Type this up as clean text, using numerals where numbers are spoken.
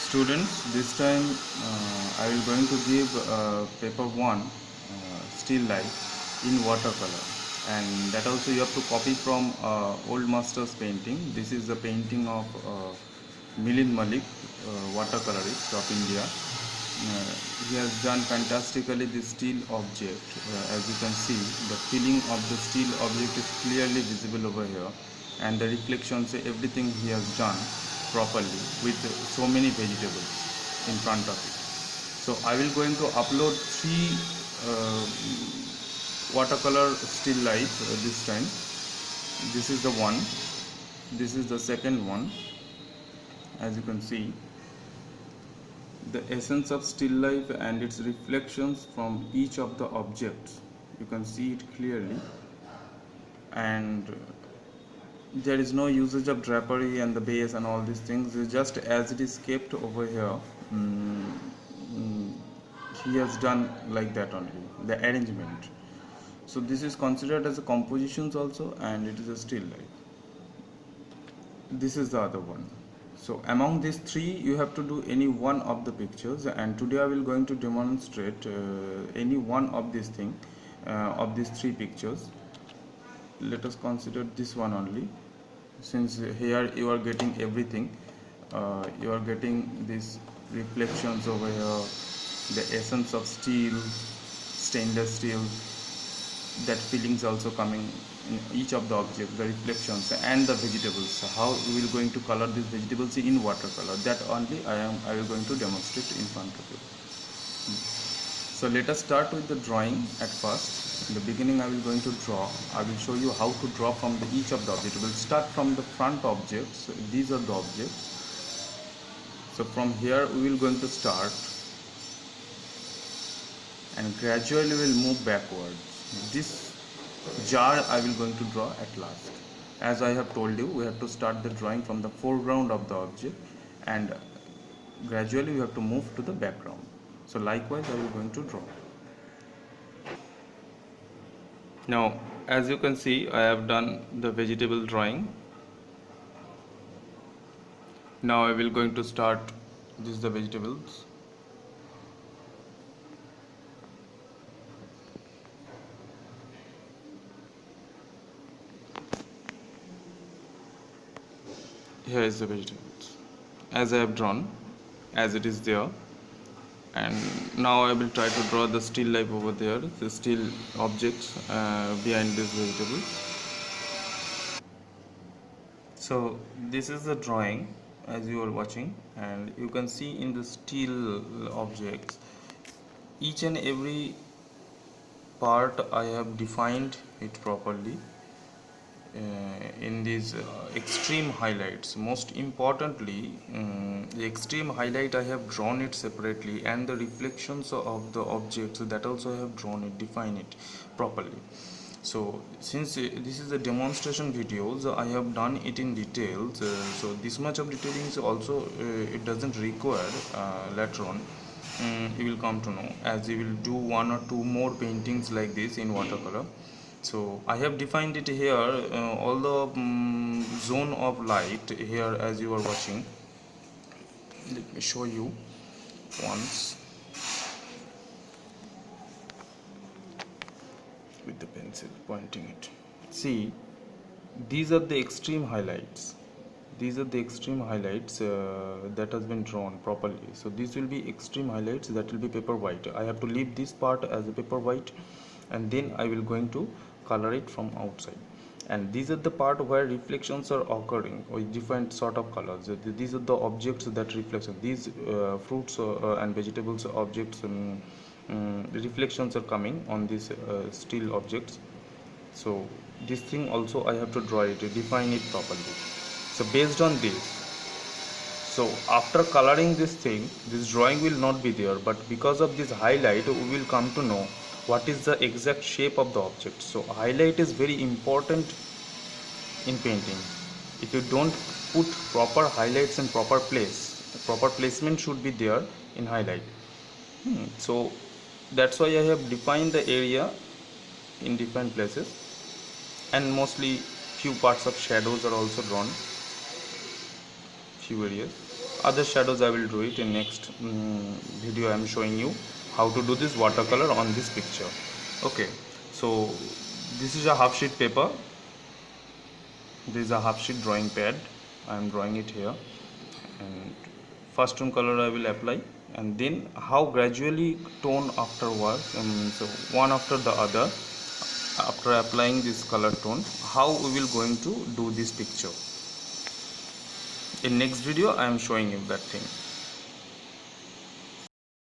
Students, this time I will going to give paper 1 still life in watercolor, and that also you have to copy from old masters painting. This is the painting of Milind Malik, watercolorist of India. He has done fantastically this steel object. As you can see, the filling of the steel object is clearly visible over here, and the reflections, everything he has done properly with so many vegetables in front of it. So I will going to upload 3 watercolor still life this time. This is the one, this is the second one. As you can see, the essence of still life and its reflections from each of the objects, you can see it clearly, and there is no usage of drapery and the base and all these things. It's just as it is kept over here. He has done like that only, the arrangement. So this is considered as a compositions also, and it is a still life. This is the other one. So among these 3 you have to do any one of the pictures, and today I will going to demonstrate any one of these thing, of these 3 pictures. Let us consider this one only, since here you are getting everything. You are getting these reflections over here, the essence of steel, stainless steel, that feelings also coming in each of the objects, the reflections and the vegetables. How we will going to color these vegetables in watercolor, that only I will going to demonstrate in front of you. So let us start with the drawing at first. In the beginning I will going to draw. I will show you how to draw from each of the objects. We will start from the front objects. So these are the objects. So from here we will going to start, and gradually we will move backwards. This jar I will going to draw at last. As I have told you, we have to start the drawing from the foreground of the object, and gradually we have to move to the background. So likewise I will going to draw. Now as you can see, I have done the vegetable drawing. Now I will going to start. This is the vegetables. Here is the vegetables as I have drawn, as it is there. And now I will try to draw the still life over there, the still objects behind this vegetable. So this is the drawing as you are watching, and you can see in the still objects, each and every part I have defined it properly in these extreme highlights. Most importantly, the extreme highlight I have drawn it separately, and the reflections of the objects, that also I have drawn it, define it properly. So since this is a demonstration videos, I have done it in details. So this much of detailing is also it doesn't require later on. You will come to know as you will do 1 or 2 more paintings like this in watercolor. So I have defined it here, all the zone of light here as you are watching. Let me show you once with the pencil pointing it. See, these are the extreme highlights. These are the extreme highlights that has been drawn properly. So these will be extreme highlights, that will be paper white. I have to leave this part as a paper white, and then I will going to color it from outside. And these are the part where reflections are occurring with different sort of colors. These are the objects that reflection. These fruits and vegetables objects, reflections are coming on these still objects. So this thing also I have to draw it, define it properly. So based on this, so after coloring this thing, this drawing will not be there, but because of this highlight we will come to know what is the exact shape of the object. So highlight is very important in painting. If you don't put proper highlights in proper place, proper placement should be there in highlight. So that's why I have defined the area in different places, and mostly few parts of shadows are also drawn, few areas. Other shadows I will do it in next video. I am showing you how to do this watercolor on this picture. Okay, so this is a half sheet paper. This is a half sheet drawing pad. I am drawing it here, and first tone color I will apply, and then how gradually tone afterwards, so one after the other, after applying this color tone, how we will going to do this picture. In next video I am showing you that thing.